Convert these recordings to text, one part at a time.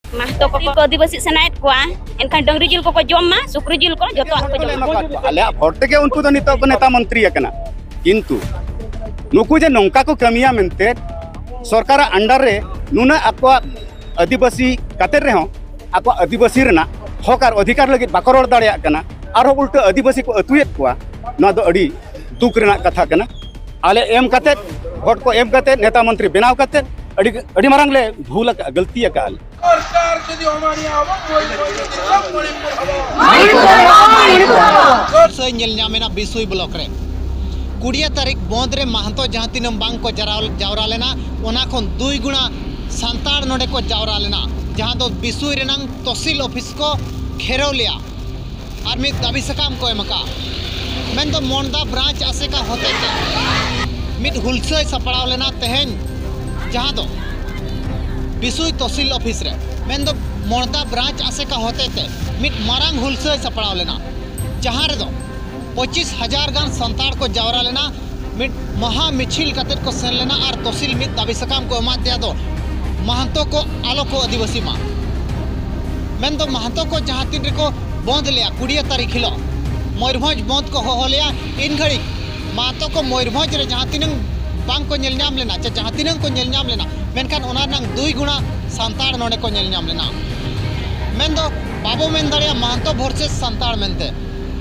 Mahto ko आदिवासी सनायत को एनखान dungaree जिल को जम मा सुक्री जिल को जतो को जम आले भोट के उनको तो नितो नेता मंत्री एकना किंतु नुकु जे नौका को कमिया मेनते सरकार अंडर रे नुना आपको आदिवासी काते रे हो आपको आदिवासी रेना हक और अधिकार लगे बाको रोड दाड़िया कना आरो उल्टा आदिवासी को अतुएत को ना दो अड़ी दुख रेना कथा कना आले एम काते भोट को एम काते नेता मंत्री बनाव काते अड़ी मारंग ले भूल गलती है काल सरकार যদি हमारी से नेलना बिसुई ब्लॉक रे 20 तारीख बंद रे महतो जहां तीन बांग को जावरा लेना ओना खन 2 गुणा सांताड़ नोडे को जावरा लेना जहां दो बिसुई रेनांग तहसील ऑफिस को घेराव लिया और मित दाबी सकाम को एमका मेन तो मोंडा ब्रांच आसे का होते मित हुलसई सपड़ाव लेना तेहन जहां दो बिसुई तहसील ऑफिस रे मेन दो मोंडा ब्रांच आसे का होते थे मित मारंग हुलसई सपड़ाव लेना जहां रे दो 25,000 गान संताड़ को जावरा लेना मिट महा मिछिल कतेर को सेन लेना और तहसील मित दाबी सकाम को एमा दिया दो महंतो को आलो को आदिवासी मा मेन दो महंतो को जहां तीन को बंद लिया 20 तारीख हिलो मयूरभंज बंद को हो लिया इन घड़ी महंतो को मयूरभंज रे जहां तीन बांग को नेलनाम लेना चे जहां तीन को नेलनाम लेना मेनखान ओना नंग 2 गुणा सांताड़ नोडे को नेलनाम लेना मेन दो बाबो मेन दाड़िया महंतो वर्सेस सांताड़ मेनते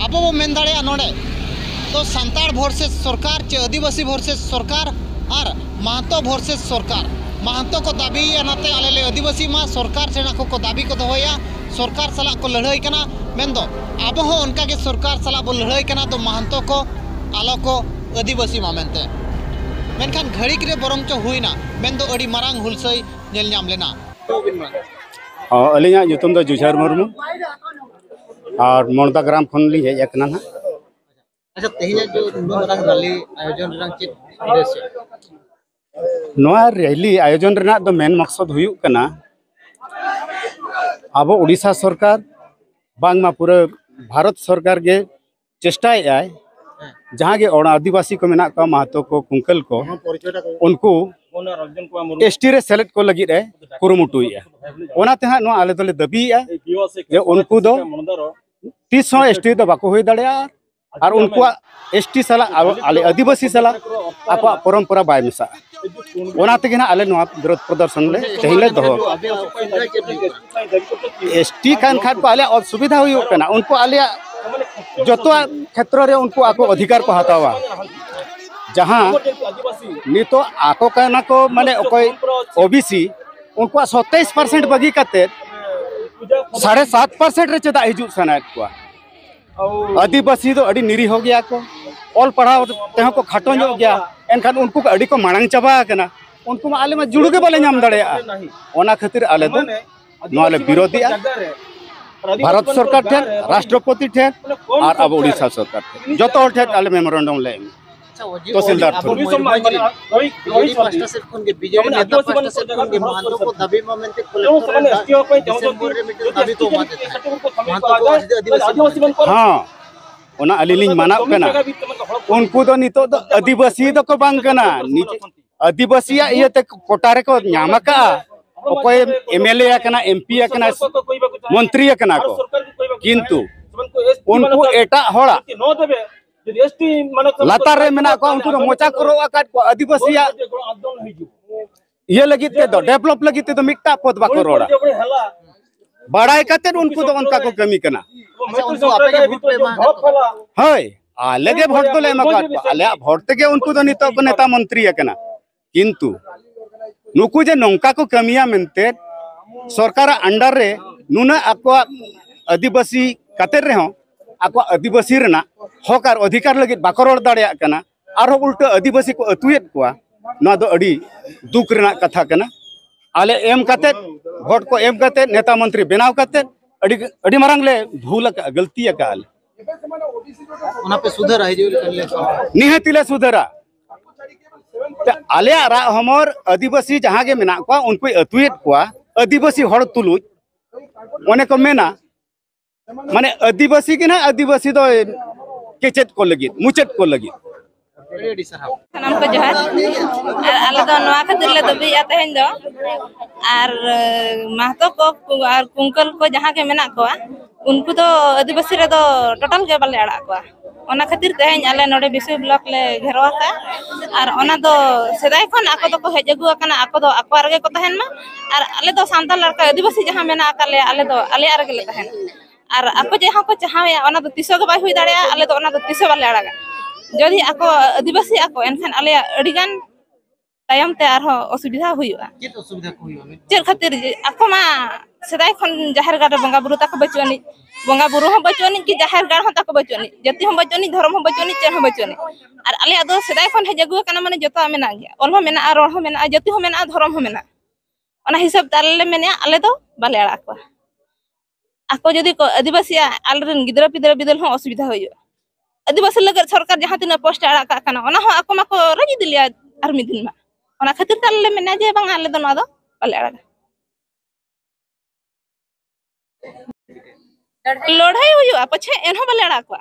आबो बो मेन दाड़िया नोडे तो सांताड़ वर्सेस सरकार चे आदिवासी वर्सेस सरकार और महंतो वर्सेस सरकार महंतो को दाबी नाते आले आदिवासी मा सरकार सेना को दाबी को दोया सरकार सला को लड़ाई कना मेन दो आबो हो उनका के सरकार सला बो लड़ाई कना तो महंतो को आलो को आदिवासी मा मेनते मेनखान घड़ी के बरंग चो हुईना मेन दो अड़ी मारांग हुलसई नेल नाम लेना अलिया जुतुम दो जुझार मुर्मू और मोंडा ग्राम खन ली हेज एकना ना अच्छा तेहिया जो नुमारंग रैली आयोजन रंग चित उद्देश्य नोआ रैली आयोजन रेना दो मेन मकसद हुयुक कना अब उड़ीसा सरकार बांगमा पूरा भारत सरकार के चेष्टाए आय जहाँ के और आदिवासी को मेना का महतो को कुंकल को उनको एसटी रे सेलेक्ट को लगी है कुरुमुटुया ओनाते हां नो आले दोले दबी है जे उनको दो 300 एसटी दो बाको होई दाड़िया और उनको एसटी सला आले आदिवासी सला आपा परंपरा बाय मिसा ओनाते के ना आले नो विरोध प्रदर्शन ले चहिले दो एसटी खान खान को आले और सुविधा हुई कना उनको आले जतो क्षेत्र रे उनको आको अधिकार को हतावा जहां नितो आको कहना को माने कोई ओबीसी उनको 27% बगी कते 7.5% रे चदा हिजु सनात को आदिवासी दो अड़ी निरी हो गया को ऑल पढ़ाओ तेह को खाटो जो गया एनखान उनको अड़ी को मांग चाबा कना उनको आले में जुड़ू के बोले नाम दड़िया ओना खातिर आले दो नोले विरोधिया भारत सरकार ठेन राष्ट्रपति ठेन और अब उड़ीसा सरकार ठेन जो तो ठेन आले मेमोरेंडम ले तहसीलदार हाँ ओना अलिलिंग माना कना उनको दो नितो दो आदिवासी दो को बांग कना आदिवासी ये ते कोटारे को न्यामका कोई एमएलए कना एमपी कना मंत्री कना को किंतु उनको एटा होड़ा लातार रे मेना को उनको मोचा करो आकाट को आदिवासी ये लगी ते दो डेवलप लगी ते तो मिट्टा पद बा करोड़ा बड़ाई कते उनको तो उनका को कमी कना हाय आले के वोट तो ले मका आले वोट के उनको तो नितो को नेता मंत्री कना किंतु नुकु जे नौका को कमिया मेनते सरकार अंडर रे नुना आपको आदिवासी काते रे हो आपको आदिवासी रेना हक और अधिकार लगे बाको रोड दाड़िया कना और उल्टा आदिवासी को अतुएत को ना दो अड़ी दुख रेना कथा कना आले एम काते वोट को एम काते नेता मंत्री बनाव काते अड़ी मारंग ले भूल गलती काल ओना पे सुधार आइ निहति ले सुधारा आले हमर आदिवासी जहाँ के मेना को उनको अतुएत को आदिवासी हड़ तुलुज ओने को मेना माने आदिवासी के ना आदिवासी दो केचेत को लगी मुचेत को लगी नाम को जोहार आले दो नवा खातिर ले दबिया तहेन दो आर महतो को आर कुंकल को जहां के मेना को उनको तो आदिवासी रे दो टोटल के बाले आड़ा को ओना खातिर तहेन आले नोडे बिसु ब्लॉक ले घेरवा का आर ओना दो सेदाय खन आको दो को हेज अगु कना आको दो आको आरगे को तहेन मा आर आले दो सांताल लड़का आदिवासी जहां मेना काले आले दो आले आरगे ले तहेन आर आको जहां को चाहाया ओना दो तिसो के बाय हुई दाड़या आले दो ओना दो तिसो बाले आड़ागा जदि आको आदिवासी आको एनखान आले अडिगान तायम ते आरो असुविधा हुइया चेर खातिर आको मा सेदाय खन जाहेर गाड़ बंगा बुरु ताको बचुनी बंगा बुरु हम बचुनी कि जाहेर गाड़ हम ताको बचुनी जति हम बचुनी धर्म हम बचुनी चेर हम बचुनी आर आले आदो सेदाय खन हेजगु कना माने जतो मेना गया ओल हो मेना रोड हो मेना जति हो मेना धर्म हो मेना ओना हिसाब ताले मेने आले दो बाले आड़ा को आको जदि को आदिवासी आलरेन गिदरा पिदरा बिदल हो असुविधा हुइया आदिवासी लगत सरकार जहां तीन पोस्ट आड़ा का कना ओना हो आको माको रजी दिलिया आर मिदिन मा ओना खातिर ताले मेना जे बांग आले दो ना दो बाले आड़ा लड़ाई हुइया पछे एनहो बाले आड़ा को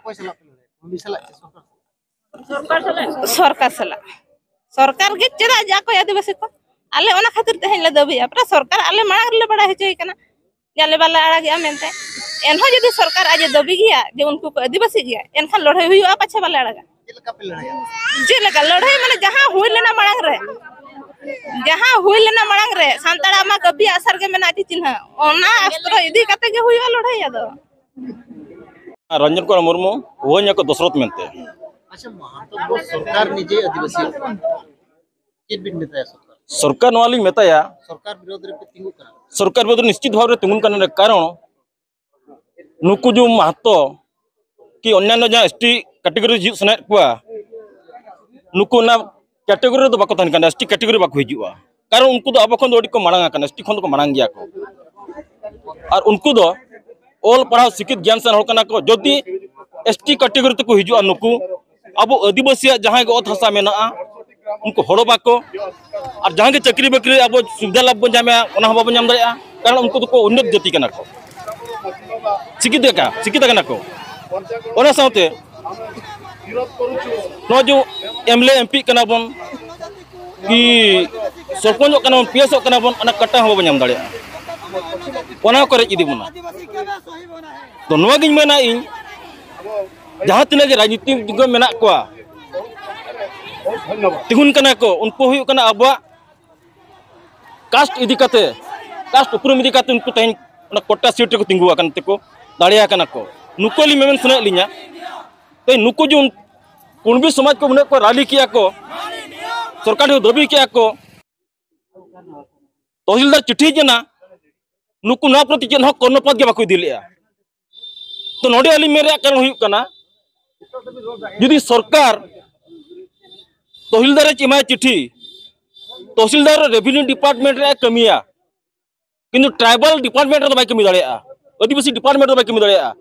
सरकार के चेदा जाको आदिवासी को आले ओना खातिर तहेन ले दबिया पर सरकार आले मांग ले बड़ा हेचई कना जाले बाले आड़ा गया मेनते एनहो जदि सरकार आज दबी गया जे उनको आदिवासी गया एनखान लड़ाई हुइया पछे बाले आड़ा जे लगा लड़ाई माने जहां हुई लेना मांग रे सांताड़ा मा कभी असर के मेना चिन्ह ओना अस्त्र इदी कते के हुइया लड़ाई आदो रंजन कुमार मुर्मू हो냐 को दशरथ मेनते अच्छा महातो सरकार निजे आदिवासी के बिन मेताया सरकार नवाली मेताया सरकार विरोध रे तिंगु करा सरकार विरोध निश्चित भाव रे तिंगुन करने कारण नुकु जो महतो कि अन्य जहाँ एसटी कैटेगरी जी सना कुआ नुकु ना कैटेगरी तो बाको तहन कना एसटी कैटेगरी बाको हिजुआ कारण उनको तो अब खन दो को मांगा कना एसटी खन को मांग गया को और उनको दो ऑल पढ़ाव शिक्षित ज्ञान सन होकना को जदि एसटी कैटेगरी तो को हिजुआ नुकु अब आदिवासी जहां के ओत हसा मेना उनको हड़ो बाको और जहां के चाकरी बाकरी अब सुविधा लाभ बन जामे ओना बाबो नाम दाया कारण उनको तो को उन्नत जाति कना को शिक्षित कना को ओना साथे नो जो एमएलए एमपी कना बन कि सरपंच कना बन पीएस कना बन ओना कटा हो नाम दाया ओना करे इदी बना तो नवा गिन मेना इन जहां तिना के राजनीति जो मेना को तिगुन कना को उनको हुई कना अब कास्ट इदी कते कास्ट उपरुम इदी कते उनको तहन ओना कोटा सीट को तिंगु आकन ते को दाड़िया कना को नुकोली मेमन सुना लिया तो नुको जो कुणबी समाज को उन्हें को रैली किया को सरकार ने दबी किया को तहसीलदार चिट्ठी जना नुको ना प्रति चेन कर्णपद के बाको दिलिया तो नोडे अली मेरे कारण हुई कना यदि सरकार तहसीलदार चिमा चिट्ठी तहसीलदार रेवेन्यू डिपार्टमेंट रे कमिया किंतु ट्राइबल डिपार्टमेंट रे बाय कमी दाड़िया आदिवासी डिपार्टमेंट रे बाय कमी दाड़िया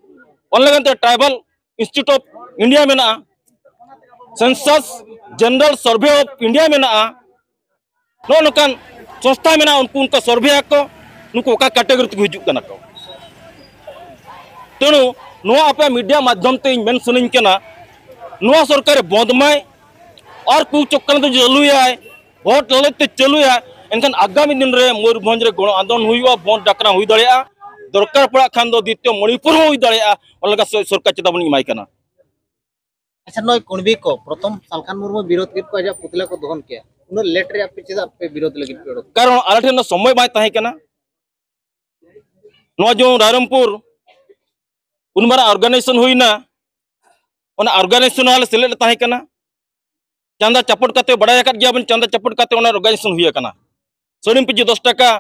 online tribal institute of India में ना census general survey of India में ना नो नकान संस्था में ना उनको उनका सर्वे को उनको का कैटेगरी तक हिजू कना को तेणु नो आपे मीडिया माध्यम ते मेन सुनिन केना नो सरकार बंदमाय और कु चक्कर तो चलुया वोट ललते चलुया एनखान आगामी दिन रे मयूरभंज रे गण आंदोलन हुईवा बंद डाकरा हुई दड़िया दरकार पड़ा खान दो द्वितीय मणिपुर हुई दड़िया ओलगा सरकार चेतावनी इमाय कना अच्छा नय कुणबी को प्रथम सालखान मुर्मू विरोध के को आजा पुतला को दहन किया उन लेट रे आप चेदा पे विरोध लगी विरोध कारण आलठन समय बाय ताहे कना नो जो रायरंगपुर उनमारा ऑर्गेनाइजेशन हुईना ओना ऑर्गेनाइजेशन वाले सेलेक्ट ताहे कना चंदा चपट काते बड़ा याकत गया बन चंदा चपट काते ओना ऑर्गेनाइजेशन हुई कना सोडियम पिजी 10 टाका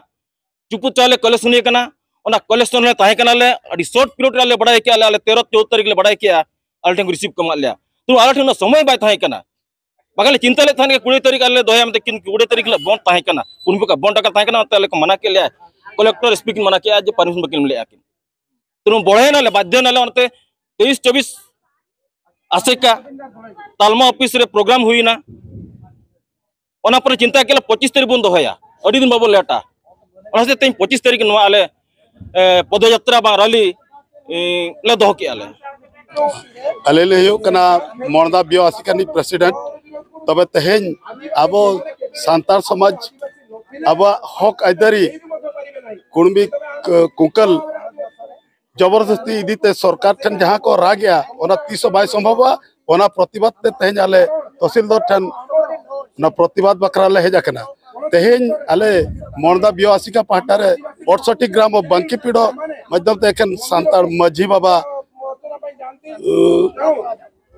चुपु चाले कलेक्शन हुई कना ओना कलेक्शन ले ताहे कना ले अडी शॉर्ट पीरियड ले बड़ा के आले 13 14 तारीख ले बड़ा के आलठन रिसीव कमा ले तो आलठन समय बाय ताहे कना बागले चिंता ले थाने 20 तारीख आले दोया में किन 20 तारीख ले बंद ताहे कना उनको का बंद टाका ताहे कना ताले को मना के ले कलेक्टर स्पीकिंग मना के आज परमिशन बकिल ले आकिन तो बढ़े ना ले बाध्य ना ले ओनते 23 24 आसेका तालमा ऑफिस रे प्रोग्राम हुई ना ओना पर चिंता के 25 तारीख बंद होया अडी दिन बाबू लेटा ओना से 25 तारीख नो आले पदयात्रा बा रैली ले दो के आले अलेले हो कना मोरदा बियो आसिकानी प्रेसिडेंट तब तेहेन अब सांतार समाज अब हक आइदारी कुणबी कुंकल जबरदस्ती इदीते सरकार ठन जहाँ को रागया ओना तीसो बाय संभव ओना प्रतिबाद ते तेहेन आले तहसीलदार ठन ना प्रतिबाद बकरा ले हेजाकना तेहेन आले मोरदा बियोआसिका पाहटा रे 68 ग्राम बंकीपीड़ मध्यम ते एखन सांतार माझी बाबा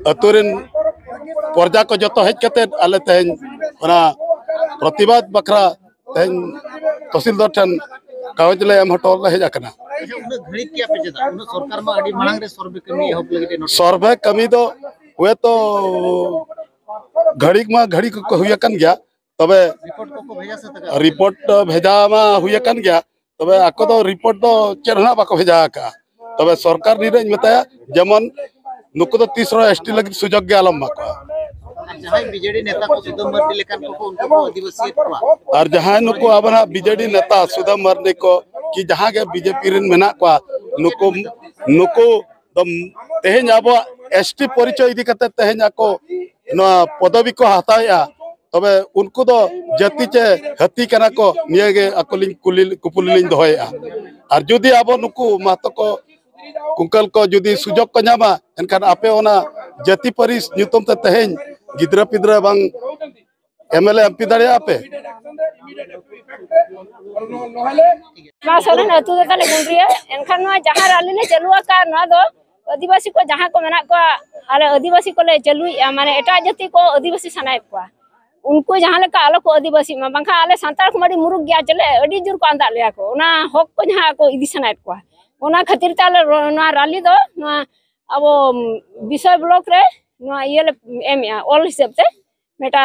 अतुरिन प्रजा को जो हेज कते आले तेहेन ओना प्रतिबाद बकरा तेहेन तहसीलदार ठन कागज ले एम हटो ले हेजाकना सर्वे कमी दो हुए तो घड़ी मा घड़ी को हुयकन गया तबे रिपोर्ट भेजा मा हुयकन गया तबे आको दो रिपोर्ट दो चेरना बाको भेजा का तबे सरकार निरे बताया जेमन नुको तो 30 एसटी लगी सुजोग के आलम बाको बीजेडी नेता को सुदम मर्दी लेकर उनको आदिवासी और जहां नुको आबना बीजेडी नेता सुदम मर्दी को कि जहां के बीजेपी रिन मेना को नुको नुको दम तेहेन अब एसटी परिचय इदी कते तेहेन को पदवी को हताया तबे उनको दो जाति चे हती कना को नियगे अकोलिन कुपुलिन दोया और जुदी अब नुको महतो को कुंकल को जुदी सुजोग को नामा एनखान आपे ओना जाति परिस न्यूतम ते तेहेन गिद्रा पिद्रा बांग एमएलए एमपी दाड़े आपे मा सोरेन अतु दे तले गुंड्रिया एनखान नो जहां राली ले चलुआ का ना दो आदिवासी को जहां को मेना को आले आदिवासी को ले चलु माने एटा जाति को आदिवासी सनाय को उनको जहां लेका आलो को आदिवासी मा बांखा आले सांतार को मडी मुरुक गया चले अडी जुर को आंदा ले को ओना हक को जहां को इदी सनाय को ओना खातिर ताले ना राली दो ना अब विषय ब्लॉक रे ना ये एम ऑल हिसाब से मेटा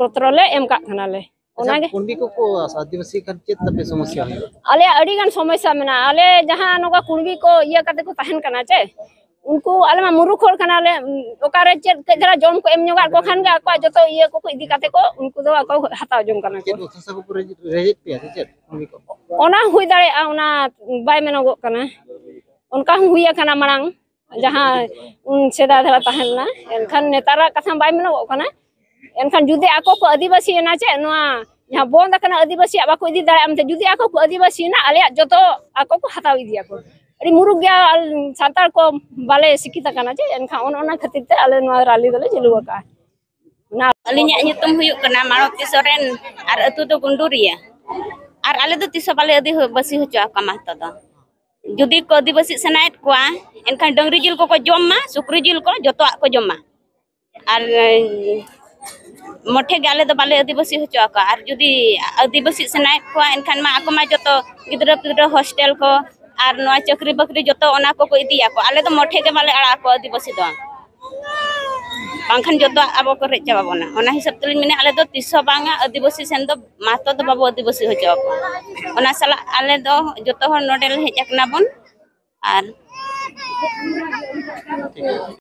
पत्र ले एम का थाना ले ओनागे कुंडी को आदिवासी का चेत तपे समस्या है आले अड़ी गन समस्या मेना आले जहां नोका कुंडी को ये कते को तहन कना चे उनको आले मा मुरु खोल कना ले ओकारे चेत जरा जम को एम नोगा को खान गा को जतो ये को इदी कते को उनको दो को हता जम कना को सब पूरे रेजिट पे है चेत कुंडी को ओना हुई दाड़े ओना बाय मेनो कना उनका हुई कना मरांग जहां उन सेदा धरा तहनना एनखान नेतारा कथा बाय मेनो कना एनखान जुदे आको को आदिवासी ना चे नोआ यहाँ बंद कना आदिवासी आबा को इदी दाड़े आमते जुदे आको को आदिवासी ना आले जतो आको को हताव इदिया को अड़ी मुरुक गया सांतार को बाले सिकिता कना चे एनखान ओना खातिर ते आले नोआ राली दले चलुआ का ना अलिnya nyutum huyuk kena Maroti Soren ar atu do Gunduria ar ale do tiso bale आदिवासी होचो का महतो दो जुदी को आदिवासी सनायत को एनखान डंगरी जिल को जम्मा सुक्री जिल को जतो को जम्मा और मोठे गाले दो बाले आदिवासी होचो का और जुदी आदिवासी सनायत को एनखान मा आको मा जतो गिद्रा पिद्रा हॉस्टल को और नोआ चक्री बकरी जतो ओना को इदिया को आले तो मोठे के बाले आड़ा को आदिवासी दो बांखान जतो आबो को रेच चाबाबोना ओना हिसाब तलिन मेने आले दो तिसो बांगा आदिवासी सेन दो महतो दो बाबो आदिवासी होचो को ओना साला आले दो जतो हर नोडेल हेज अकना बोन और